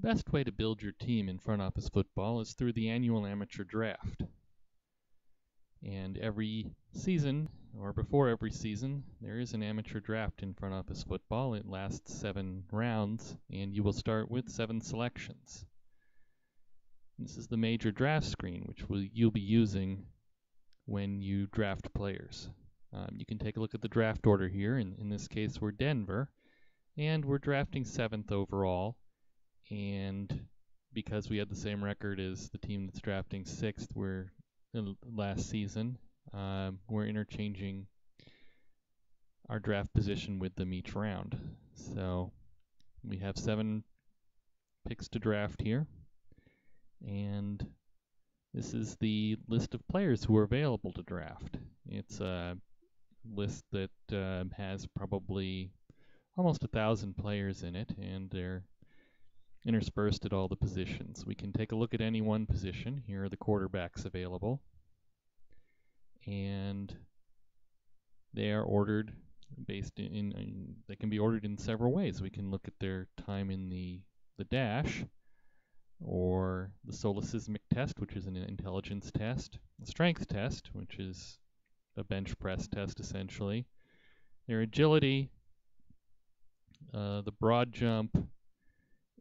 Best way to build your team in front office football is through the annual amateur draft. And every season, or before every season, there is an amateur draft in front office football. It lasts 7 rounds, and you will start with 7 selections. This is the major draft screen, which you'll be using when you draft players. You can take a look at the draft order here. In this case, we're Denver, and we're drafting 7th overall. And because we had the same record as the team that's drafting 6th last season, we're interchanging our draft position with them each round. So we have 7 picks to draft here, and this is the list of players who are available to draft. It's a list that has probably almost 1,000 players in it, and they're interspersed at all the positions. We can take a look at any one position. Here are the quarterbacks available, and they are ordered based they can be ordered in several ways. We can look at their time in the dash, or the solecismic test, which is an intelligence test, the strength test, which is a bench press test essentially, their agility, the broad jump,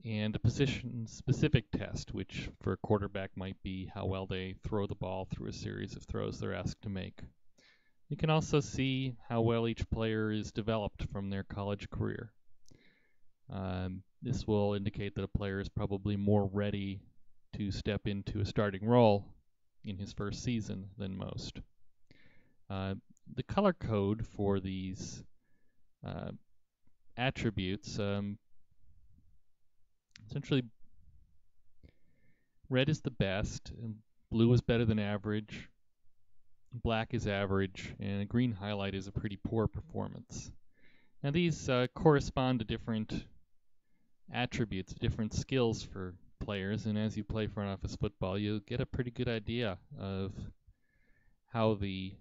and a position-specific test, which for a quarterback might be how well they throw the ball through a series of throws they're asked to make. You can also see how well each player is developed from their college career. This will indicate that a player is probably more ready to step into a starting role in his first season than most. The color code for these attributes, essentially red is the best, blue is better than average, black is average, and a green highlight is a pretty poor performance. Now these correspond to different attributes, different skills for players, and as you play front office football, you'll get a pretty good idea of how the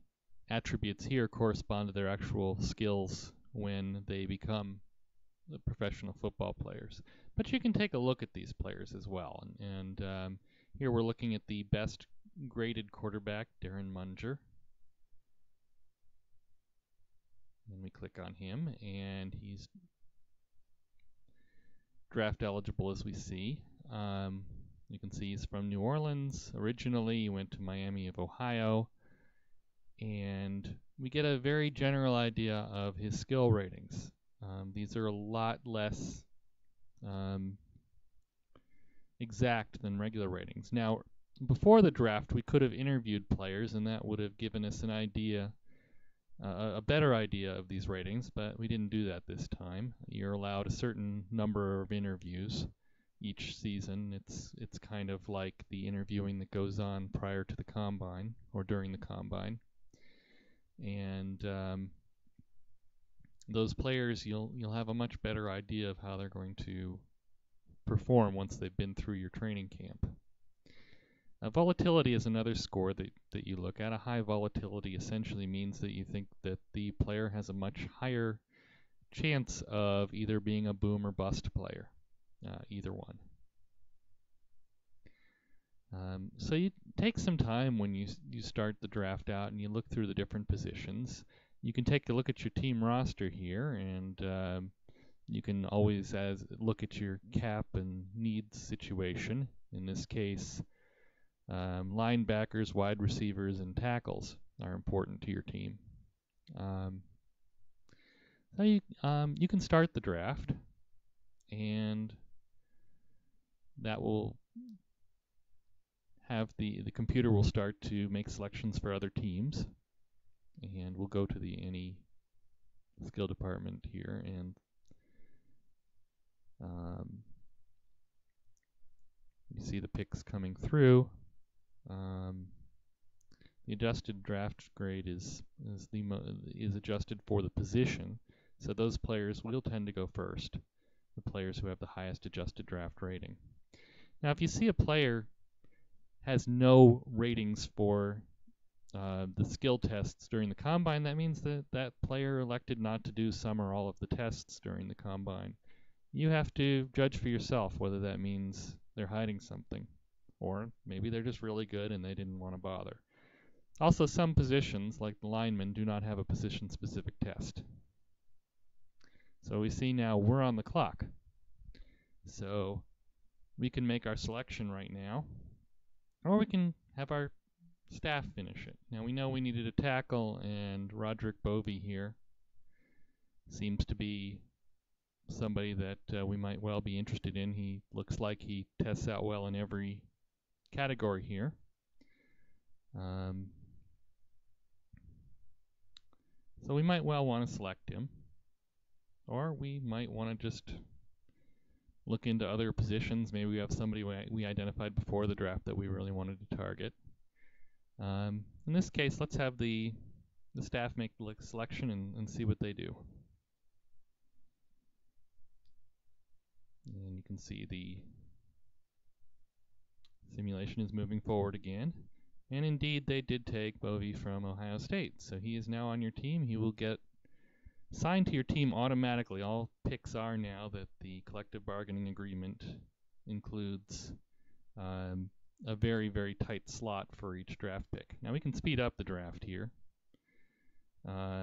attributes here correspond to their actual skills when they become the professional football players. But you can take a look at these players as well, and here we're looking at the best graded quarterback, Darren Munger. And we click on him, and he's draft eligible, as we see. You can see he's from New Orleans originally. He went to Miami of Ohio, and we get a very general idea of his skill ratings. These are a lot less exact than regular ratings. Now, before the draft, we could have interviewed players, and that would have given us an idea, a better idea of these ratings, but we didn't do that this time. You're allowed a certain number of interviews each season. It's kind of like the interviewing that goes on prior to the combine or during the combine. And those players, you'll have a much better idea of how they're going to perform once they've been through your training camp. Volatility is another score that you look at. A high volatility essentially means that you think that the player has a much higher chance of either being a boom or bust player, either one. So you take some time when you start the draft out and you look through the different positions. You can take a look at your team roster here, and you can always look at your cap and needs situation. In this case, linebackers, wide receivers, and tackles are important to your team. So you can start the draft, and that will have the computer will start to make selections for other teams, and we'll go to the any skill department here, and you see the picks coming through. The adjusted draft grade is adjusted for the position, so those players will tend to go first, the players who have the highest adjusted draft rating. Now, if you see a player has no ratings for the skill tests during the combine, that means that that player elected not to do some or all of the tests during the combine. You have to judge for yourself whether that means they're hiding something, or maybe they're just really good and they didn't want to bother. Also, some positions, like the lineman, do not have a position-specific test. So we see now we're on the clock. So we can make our selection right now, or we can have our staff finish it. Now we know we needed a tackle, and Roderick Bovey here seems to be somebody that we might well be interested in. He looks like he tests out well in every category here. So we might well want to select him, or we might want to just look into other positions. Maybe we have somebody we identified before the draft that we really wanted to target. In this case, let's have the staff make the selection and see what they do. And you can see the simulation is moving forward again. And indeed, they did take Bovey from Ohio State. So he is now on your team. He will get signed to your team automatically. All picks are now that the collective bargaining agreement includes a very, very tight slot for each draft pick. Now we can speed up the draft here,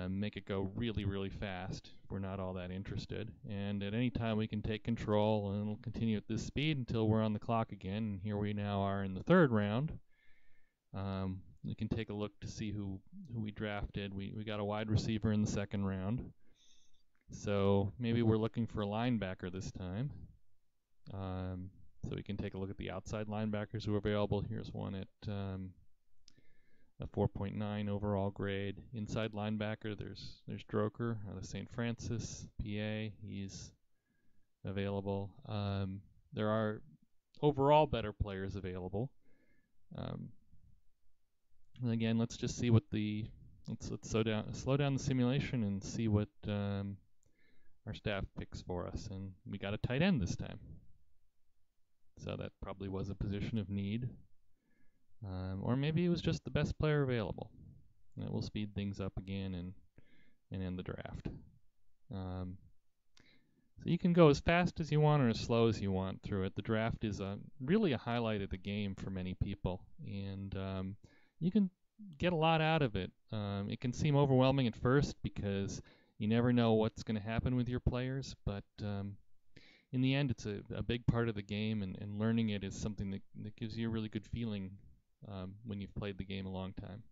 make it go really, really fast if we're not all that interested. And at any time we can take control, and it'll continue at this speed until we're on the clock again. And here we now are in the third round. We can take a look to see who we drafted. We got a wide receiver in the second round. So maybe we're looking for a linebacker this time. So we can take a look at the outside linebackers who are available. Here's one at a 4.9 overall grade. Inside linebacker, there's Droker out of St. Francis, PA. He's available. There are overall better players available. And again, let's just see what let's slow down the simulation and see what our staff picks for us. And we got a tight end this time. So that probably was a position of need. Or maybe it was just the best player available. That will speed things up again and end the draft. So you can go as fast as you want or as slow as you want through it. The draft is really a highlight of the game for many people, and you can get a lot out of it. It can seem overwhelming at first because you never know what's going to happen with your players, but in the end, it's a big part of the game, and learning it is something that gives you a really good feeling when you've played the game a long time.